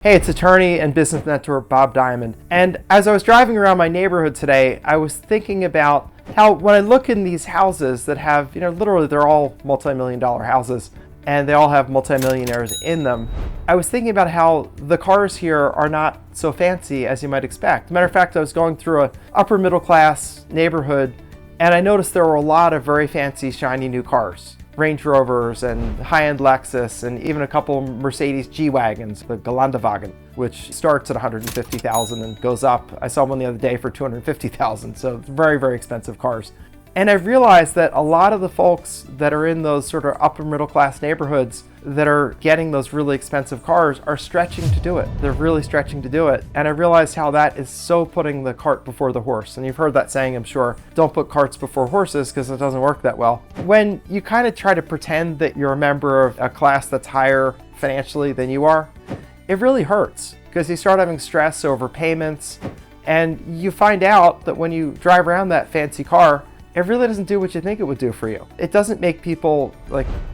Hey, it's attorney and business mentor Bob Diamond. And as I was driving around my neighborhood today, I was thinking about how when I look in these houses that have, literally they're all multi-million-dollar houses and they all have multimillionaires in them. I was thinking about how the cars here are not so fancy as you might expect. Matter of fact, I was going through an upper middle class neighborhood and I noticed there were a lot of very fancy, shiny new cars. Range Rovers and high-end Lexus and even a couple Mercedes G-Wagons, the Gelandewagen, which starts at $150,000 and goes up. I saw one the other day for $250,000, so very, very expensive cars. And I've realized that a lot of the folks that are in those sort of upper middle class neighborhoods that are getting those really expensive cars are stretching to do it. They're really stretching to do it. And I realized how that is so putting the cart before the horse. And you've heard that saying, I'm sure, don't put carts before horses because it doesn't work that well. When you kind of try to pretend that you're a member of a class that's higher financially than you are, it really hurts because you start having stress over payments and you find out that when you drive around that fancy car, it really doesn't do what you think it would do for you. It doesn't make people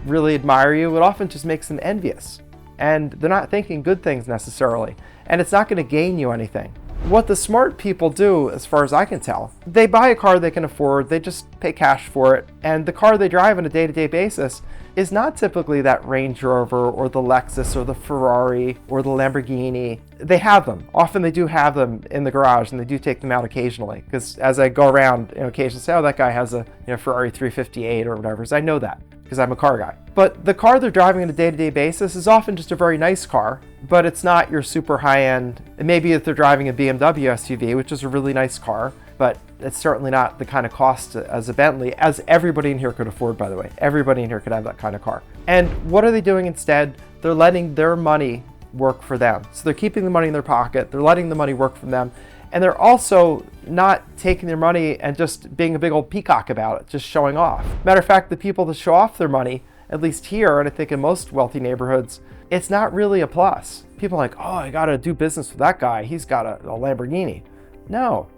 really admire you. It often just makes them envious. And they're not thinking good things necessarily. And it's not going to gain you anything. What the smart people do, as far as I can tell, they buy a car they can afford, they just pay cash for it, and the car they drive on a day-to-day basis is not typically that Range Rover or the Lexus or the Ferrari or the Lamborghini. They have them. Often they do have them in the garage and they do take them out occasionally because as I go around, occasionally say, oh, that guy has a Ferrari 358 or whatever. So I know that because I'm a car guy. But the car they're driving on a day-to-day basis is often just a very nice car, but it's not your super high-end. Maybe if they're driving a BMW SUV, which is a really nice car, but it's certainly not the kind of cost as a Bentley, as everybody in here could afford, by the way. Everybody in here could have that kind of car. And what are they doing instead? They're letting their money work for them. So they're keeping the money in their pocket, they're letting the money work for them, and they're also not taking their money and just being a big old peacock about it, just showing off. Matter of fact, the people that show off their money, at least here, and I think in most wealthy neighborhoods, it's not really a plus. People are like, oh, I gotta do business with that guy, he's got a Lamborghini. No.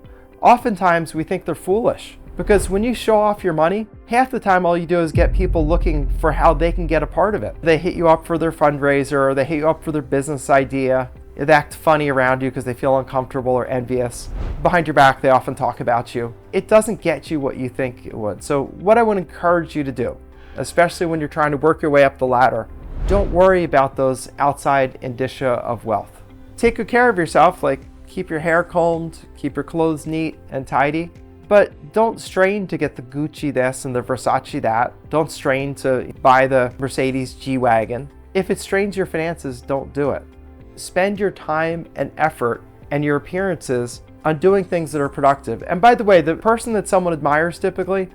Oftentimes we think they're foolish because when you show off your money, half the time all you do is get people looking for how they can get a part of it. They hit you up for their fundraiser, or they hit you up for their business idea. They act funny around you because they feel uncomfortable or envious. Behind your back, they often talk about you. It doesn't get you what you think it would. So what I would encourage you to do, especially when you're trying to work your way up the ladder, don't worry about those outside indicia of wealth. Take good care of yourself, keep your hair combed, keep your clothes neat and tidy, but don't strain to get the Gucci this and the Versace that. Don't strain to buy the Mercedes G-Wagon. If it strains your finances, don't do it. Spend your time and effort and your appearances on doing things that are productive. And by the way, the person that someone admires typically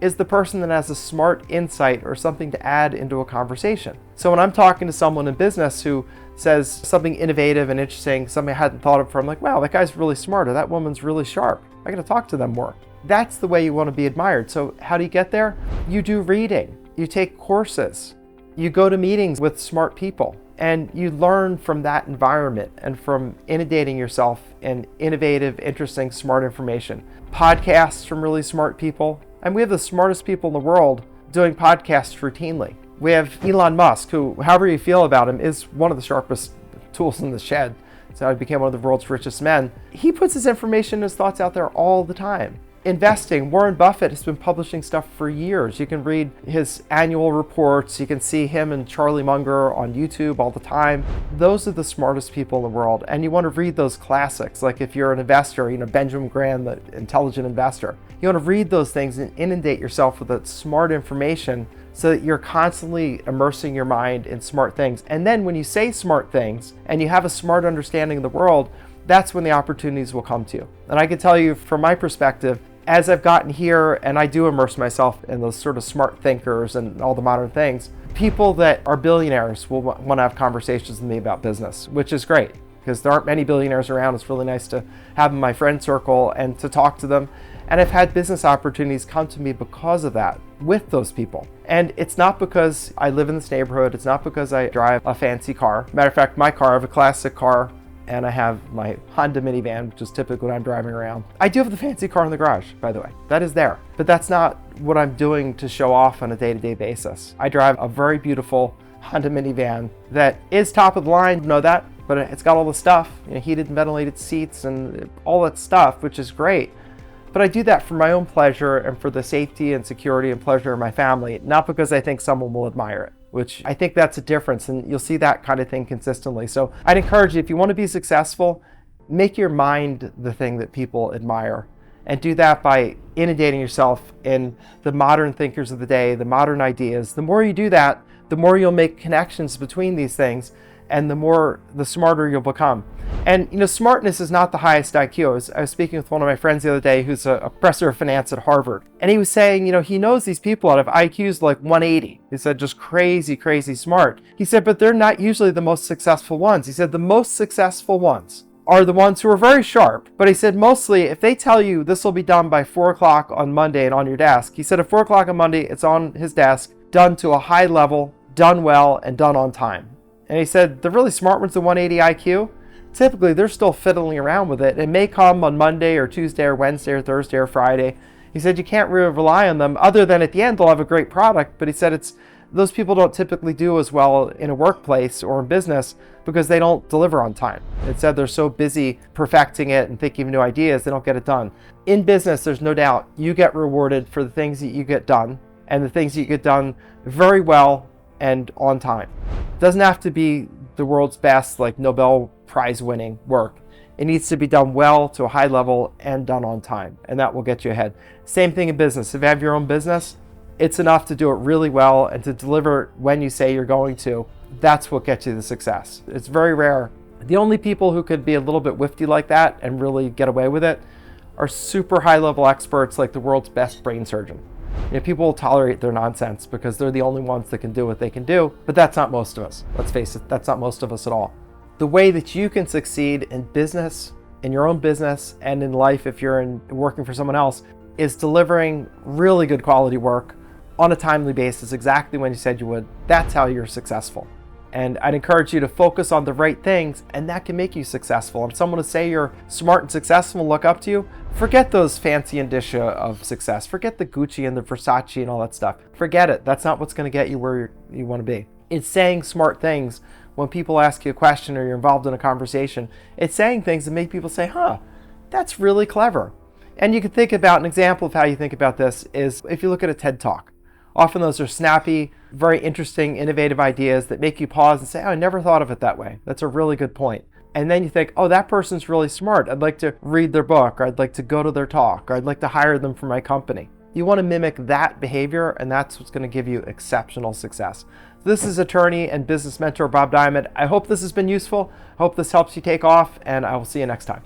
is the person that has a smart insight or something to add into a conversation. So when I'm talking to someone in business who says something innovative and interesting, something I hadn't thought of before, I'm like, wow, that guy's really smart, or that woman's really sharp. I gotta talk to them more. That's the way you want to be admired. So how do you get there? You do reading, you take courses, you go to meetings with smart people, and you learn from that environment and from inundating yourself in innovative, interesting, smart information. Podcasts from really smart people. And we have the smartest people in the world doing podcasts routinely. We have Elon Musk, who, however you feel about him, is one of the sharpest tools in the shed. So he became one of the world's richest men. He puts his information, his thoughts out there all the time. Investing, Warren Buffett has been publishing stuff for years. You can read his annual reports. You can see him and Charlie Munger on YouTube all the time. Those are the smartest people in the world. And you want to read those classics. Like if you're an investor, Benjamin Graham, the Intelligent Investor. You want to read those things and inundate yourself with that smart information so that you're constantly immersing your mind in smart things. And then when you say smart things and you have a smart understanding of the world, that's when the opportunities will come to you. And I can tell you from my perspective, as I've gotten here and I do immerse myself in those sort of smart thinkers and all the modern things, people that are billionaires will want to have conversations with me about business, which is great because there aren't many billionaires around. It's really nice to have in my friend circle and to talk to them. And I've had business opportunities come to me because of that, with those people. And it's not because I live in this neighborhood. It's not because I drive a fancy car. Matter of fact, my car, I have a classic car, and I have my Honda minivan, which is typically what I'm driving around. I do have the fancy car in the garage, by the way. That is there. But that's not what I'm doing to show off on a day-to-day basis. I drive a very beautiful Honda minivan that is top of the line, know that, but it's got all the stuff, heated and ventilated seats and all that stuff, which is great. But I do that for my own pleasure and for the safety and security and pleasure of my family, not because I think someone will admire it, which I think that's a difference, and you'll see that kind of thing consistently. So I'd encourage you, if you want to be successful, make your mind the thing that people admire, and do that by inundating yourself in the modern thinkers of the day, the modern ideas. The more you do that, the more you'll make connections between these things, and the smarter you'll become. And smartness is not the highest IQ. I was speaking with one of my friends the other day who's a professor of finance at Harvard, and he was saying, he knows these people that have IQs like 180. He said, just crazy, crazy smart. He said, but they're not usually the most successful ones. He said, the most successful ones are the ones who are very sharp. But he said, mostly, if they tell you this will be done by 4 o'clock on Monday and on your desk, he said at 4 o'clock on Monday, it's on his desk, done to a high level, done well, and done on time. And he said, the really smart ones, the 180 IQ, typically they're still fiddling around with it. It may come on Monday or Tuesday or Wednesday or Thursday or Friday. He said, you can't really rely on them other than at the end they'll have a great product. But he said those people don't typically do as well in a workplace or in business because they don't deliver on time. It said they're so busy perfecting it and thinking of new ideas, they don't get it done. In business, there's no doubt you get rewarded for the things that you get done, and the things that you get done very well and on time. It doesn't have to be the world's best, like Nobel Prize winning work. It needs to be done well to a high level and done on time, and that will get you ahead. Same thing in business. If you have your own business, it's enough to do it really well and to deliver when you say you're going to. That's what gets you the success. It's very rare. The only people who could be a little bit whiffy like that and really get away with it are super high level experts like the world's best brain surgeon. People will tolerate their nonsense because they're the only ones that can do what they can do, but that's not most of us. Let's face it, that's not most of us at all. The way that you can succeed in business, in your own business, and in life if you're working for someone else, is delivering really good quality work on a timely basis, exactly when you said you would. That's how you're successful. And I'd encourage you to focus on the right things, and that can make you successful. And if someone to say you're smart and successful and look up to you, forget those fancy indicia of success. Forget the Gucci and the Versace and all that stuff. Forget it. That's not what's going to get you where you want to be. It's saying smart things when people ask you a question or you're involved in a conversation. It's saying things that make people say, that's really clever. And you can think about an example of how you think about this is if you look at a TED Talk. Often those are snappy, very interesting, innovative ideas that make you pause and say, I never thought of it that way. That's a really good point. And then you think, that person's really smart. I'd like to read their book, or I'd like to go to their talk, or I'd like to hire them for my company. You want to mimic that behavior, and that's what's going to give you exceptional success. This is attorney and business mentor Bob Diamond. I hope this has been useful. I hope this helps you take off, and I will see you next time.